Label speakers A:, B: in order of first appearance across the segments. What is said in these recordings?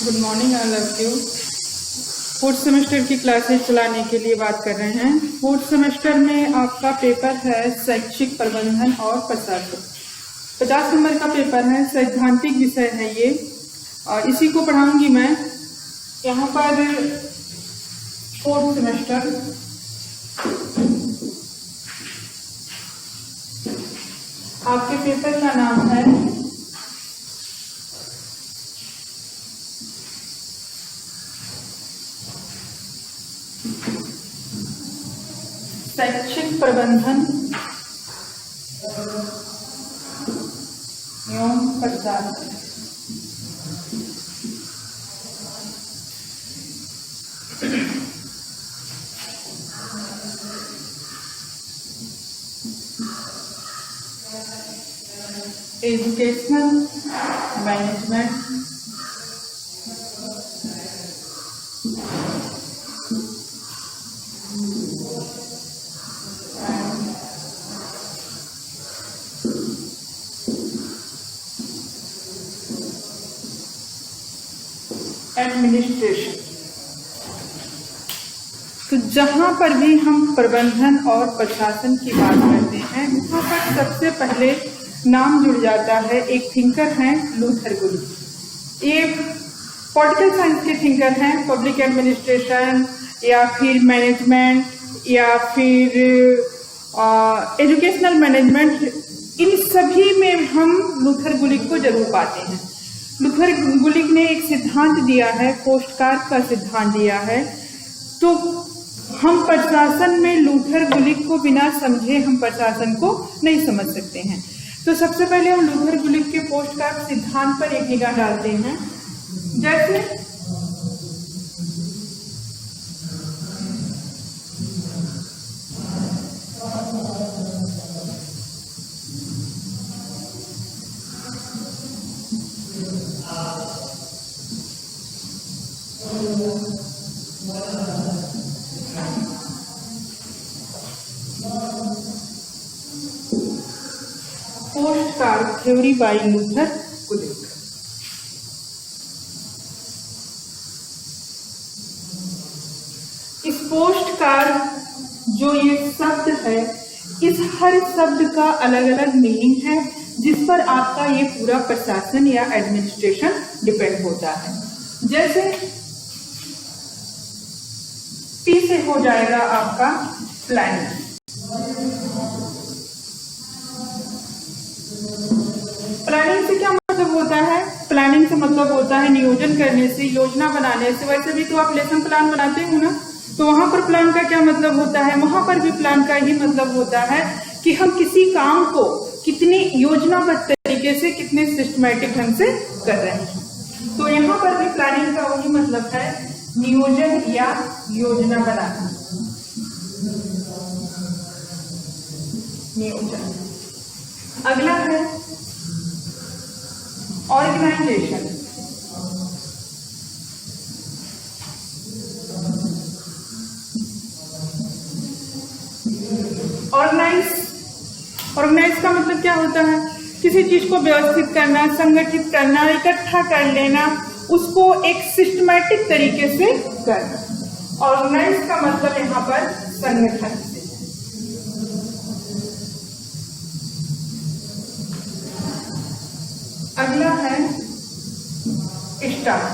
A: Good morning all of you. Fourth semester की classes चलाने के लिए बात कर रहे हैं। फोर्थ सेमेस्टर में आपका पेपर है शैक्षिक प्रबंधन और प्रशासन। 50 नंबर का पेपर है, सैद्धांतिक विषय है ये, और इसी को पढ़ाऊंगी मैं यहाँ पर। फोर्थ सेमेस्टर आपके पेपर का नाम है शैक्षिक प्रबंधन एवं प्रशासन। Educational management administration. तो जहां पर भी हम प्रबंधन और प्रशासन की बात करते हैं वहां पर सबसे पहले नाम जुड़ जाता है। एक थिंकर हैं लूथर गुलिक। ये पॉलिटिकल साइंस के थिंकर हैं। पब्लिक एडमिनिस्ट्रेशन या फिर मैनेजमेंट या फिर एजुकेशनल मैनेजमेंट, इन सभी में हम लूथर गुलिक को जरूर पाते हैं। लूथर गुलिक ने एक सिद्धांत दिया है, पोस्टकार्ड का सिद्धांत दिया है। तो हम प्रशासन में लूथर गुलिक को बिना समझे हम प्रशासन को नहीं समझ सकते हैं। तो सबसे पहले हम लूथर गुलिक के पोस्टकार्ड सिद्धांत पर एक निगाह डालते हैं। जैसे पोस्टकार्ड थ्योरी बाय लूथर गुलिक। इस पोस्टकार्ड जो ये शब्द है, इस हर शब्द का अलग अलग मीनिंग है, जिस पर आपका ये पूरा प्रशासन या एडमिनिस्ट्रेशन डिपेंड होता है। जैसे पी से हो जाएगा आपका प्लानिंग। प्लानिंग से क्या मतलब होता है? प्लानिंग से मतलब होता है नियोजन करने से, योजना बनाने से। वैसे भी तो आप लेसन प्लान बनाते हो ना, तो वहां पर प्लान का क्या मतलब होता है? वहां पर भी प्लान का ही मतलब होता है कि हम किसी काम को कितनी योजनाबद्ध तरीके से, कितने सिस्टमैटिक ढंग से कर रहे हैं। तो यहाँ पर भी प्लानिंग का वही मतलब है, नियोजन या योजना बनाना। नियोजन। अगला है ऑर्गेनाइजेशन। ऑर्गेनाइज का मतलब क्या होता है? किसी चीज को व्यवस्थित करना, संगठित करना, इकट्ठा कर लेना, उसको एक सिस्टमैटिक तरीके से करना। ऑर्गेनाइज का मतलब यहाँ पर संगठन से। अगला है स्टाफ।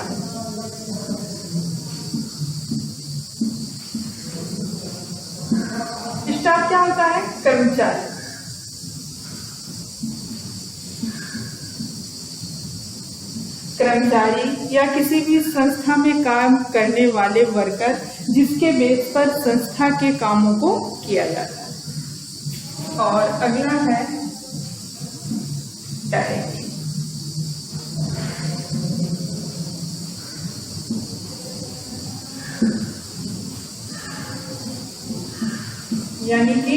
A: स्टाफ क्या होता है? कर्मचारी। कर्मचारी या किसी भी संस्था में काम करने वाले वर्कर, जिसके बेस पर संस्था के कामों को किया जाता है। और अगला है डायरेक्टर। यानी कि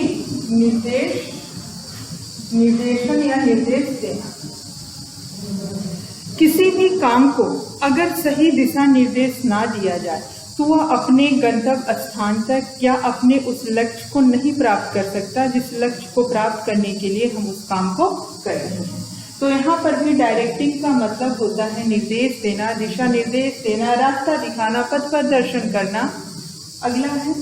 A: निर्देशन या निर्देश देना। किसी भी काम को अगर सही दिशा निर्देश ना दिया जाए तो वह अपने गंतव्य स्थान तक या अपने उस लक्ष्य को नहीं प्राप्त कर सकता जिस लक्ष्य को प्राप्त करने के लिए हम उस काम को कर रहे हैं। तो यहाँ पर भी डायरेक्टिंग का मतलब होता है निर्देश देना, दिशा निर्देश देना, रास्ता दिखाना, पथ प्रदर्शन करना। अगला है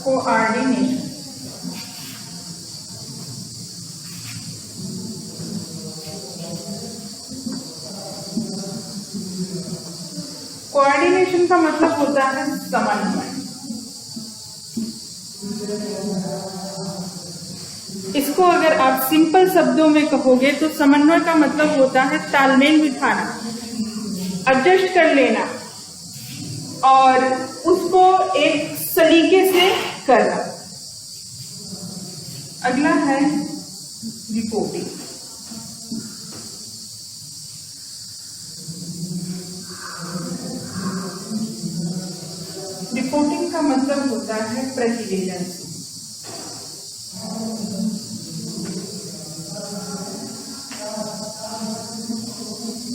A: कोऑर्डिनेशन। कोऑर्डिनेशन का मतलब होता है समन्वय। इसको अगर आप सिंपल शब्दों में कहोगे तो समन्वय का मतलब होता है तालमेल बिठाना, एडजस्ट कर लेना और उसको एक सलीके से करना। अगला है रिपोर्टिंग। रिपोर्टिंग का मतलब होता है प्रतिवेदन।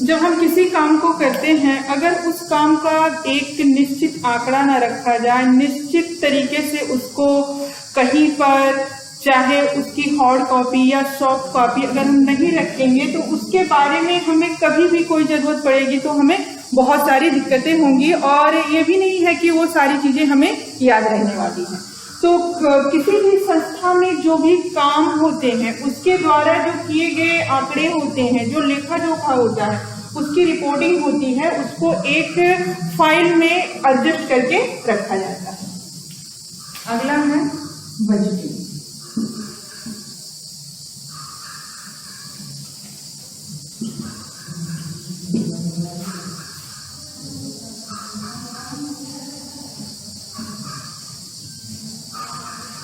A: जब हम किसी काम को करते हैं, अगर उस काम का एक निश्चित आंकड़ा ना रखा जाए, निश्चित तरीके से उसको कहीं पर, चाहे उसकी हार्ड कॉपी या सॉफ्ट कॉपी अगर हम नहीं रखेंगे तो उसके बारे में हमें कभी भी कोई जरूरत पड़ेगी तो हमें बहुत सारी दिक्कतें होंगी और ये भी नहीं है कि वो सारी चीजें हमें याद रहने वाली हैं। तो किसी भी संस्था में जो भी काम होते हैं उसके द्वारा जो किए गए आंकड़े होते हैं, जो लेखा जोखा होता है, उसकी रिपोर्टिंग होती है, उसको एक फाइल में एडजस्ट करके रखा जाता है। अगला है बजटिंग।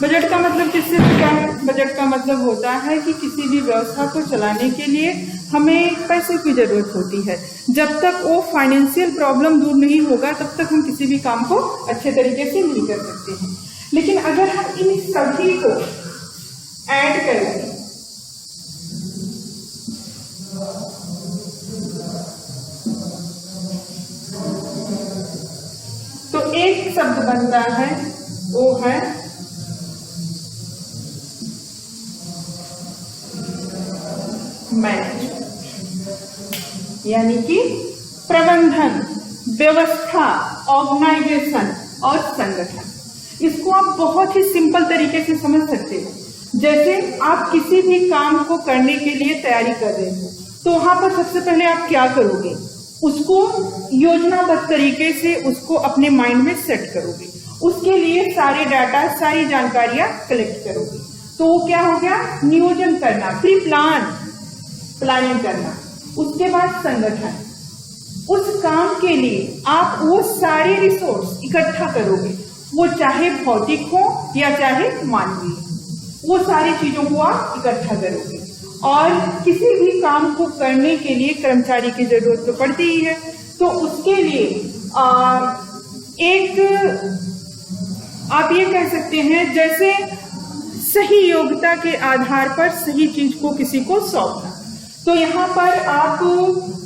A: बजट का मतलब किससे होता है? बजट का मतलब होता है कि किसी भी व्यवस्था को चलाने के लिए हमें पैसे की जरूरत होती है। जब तक वो फाइनेंशियल प्रॉब्लम दूर नहीं होगा तब तक हम किसी भी काम को अच्छे तरीके से नहीं कर सकते हैं। लेकिन अगर हम इन सभी को ऐड करें तो एक शब्द बनता है, वो है मैनेजमेंट, यानी कि प्रबंधन, व्यवस्था, ऑर्गेनाइजेशन और संगठन। इसको आप बहुत ही सिंपल तरीके से समझ सकते हो। जैसे आप किसी भी काम को करने के लिए तैयारी कर रहे हो तो वहां पर सबसे पहले आप क्या करोगे? उसको योजनाबद्ध तरीके से उसको अपने माइंड में सेट करोगे, उसके लिए सारे डाटा, सारी जानकारियां कलेक्ट करोगे। तो वो क्या हो गया? नियोजन करना, प्री प्लानिंग करना। उसके बाद संगठन, उस काम के लिए आप वो सारे रिसोर्स इकट्ठा करोगे, वो चाहे भौतिक हो या चाहे मानवीय, वो सारी चीजों को आप इकट्ठा करोगे। और किसी भी काम को करने के लिए कर्मचारी की जरूरत तो पड़ती ही है, तो उसके लिए एक आप ये कह सकते हैं जैसे सही योग्यता के आधार पर सही चीज को किसी को सौंपना। तो यहाँ पर आप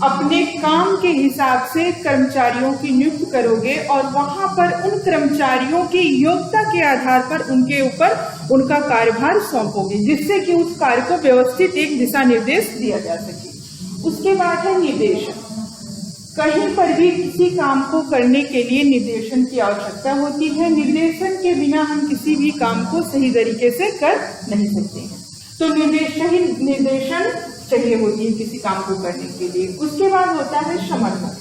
A: अपने काम के हिसाब से कर्मचारियों की नियुक्ति करोगे और वहां पर उन कर्मचारियों की योग्यता के आधार पर उनके ऊपर उनका कार्यभार सौंपोगे, जिससे कि उस कार्य को व्यवस्थित एक दिशा निर्देश दिया जा सके। उसके बाद है निर्देशन। कहीं पर भी किसी काम को करने के लिए निर्देशन की आवश्यकता होती है। निर्देशन के बिना हम किसी भी काम को सही तरीके से कर नहीं सकते हैं। तो निर्देशन चाहिए होती है किसी काम को करने के लिए। उसके बाद होता है समन्वय।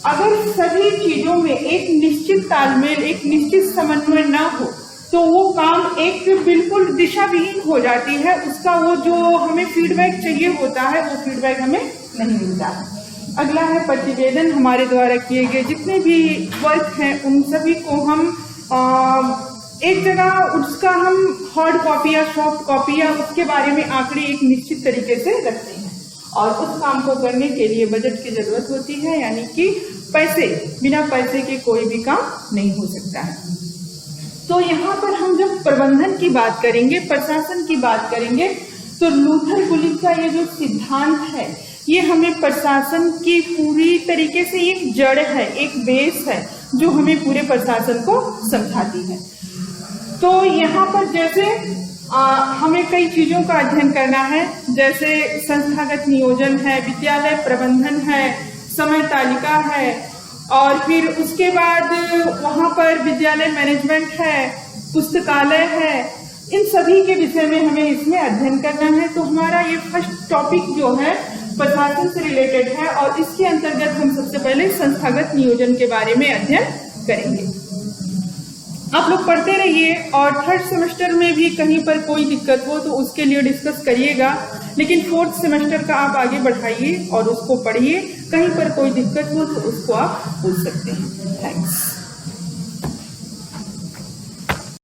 A: अगर सभी चीजों में एक निश्चित तालमेल, एक निश्चित समन्वय न हो तो वो काम एक बिल्कुल दिशाविहीन हो जाती है। उसका वो जो हमें फीडबैक चाहिए होता है वो फीडबैक हमें नहीं मिलता है। अगला है प्रतिवेदन। हमारे द्वारा किए गए जितने भी वर्क हैं उन सभी को हम एक जगह उसका हम हार्ड कॉपी या सॉफ्ट कॉपी या उसके बारे में आंकड़े एक निश्चित तरीके से रखते हैं और उस काम को करने के लिए बजट की जरूरत होती है, यानी कि पैसे, बिना पैसे के कोई भी काम नहीं हो सकता है। तो यहाँ पर हम जब प्रबंधन की बात करेंगे, प्रशासन की बात करेंगे, तो लूथर गुलिक का ये जो सिद्धांत है ये हमें प्रशासन की पूरी तरीके से एक जड़ है, एक बेस है। जो हमें पूरे प्रशासन को समझाती है। तो यहाँ पर जैसे हमें कई चीजों का अध्ययन करना है, जैसे संस्थागत नियोजन है, विद्यालय प्रबंधन है, समय तालिका है, और फिर उसके बाद वहाँ पर विद्यालय मैनेजमेंट है, पुस्तकालय है। इन सभी के विषय में हमें इसमें अध्ययन करना है। तो हमारा ये फर्स्ट टॉपिक जो है प्रशासन से रिलेटेड है, और इसके अंतर्गत हम सबसे पहले संस्थागत नियोजन के बारे में अध्ययन करेंगे। आप लोग पढ़ते रहिए, और थर्ड सेमेस्टर में भी कहीं पर कोई दिक्कत हो तो उसके लिए डिस्कस करिएगा, लेकिन फोर्थ सेमेस्टर का आप आगे बढ़ाइए और उसको पढ़िए। कहीं पर कोई दिक्कत हो तो उसको आप पूछ सकते हैं। थैंक्स।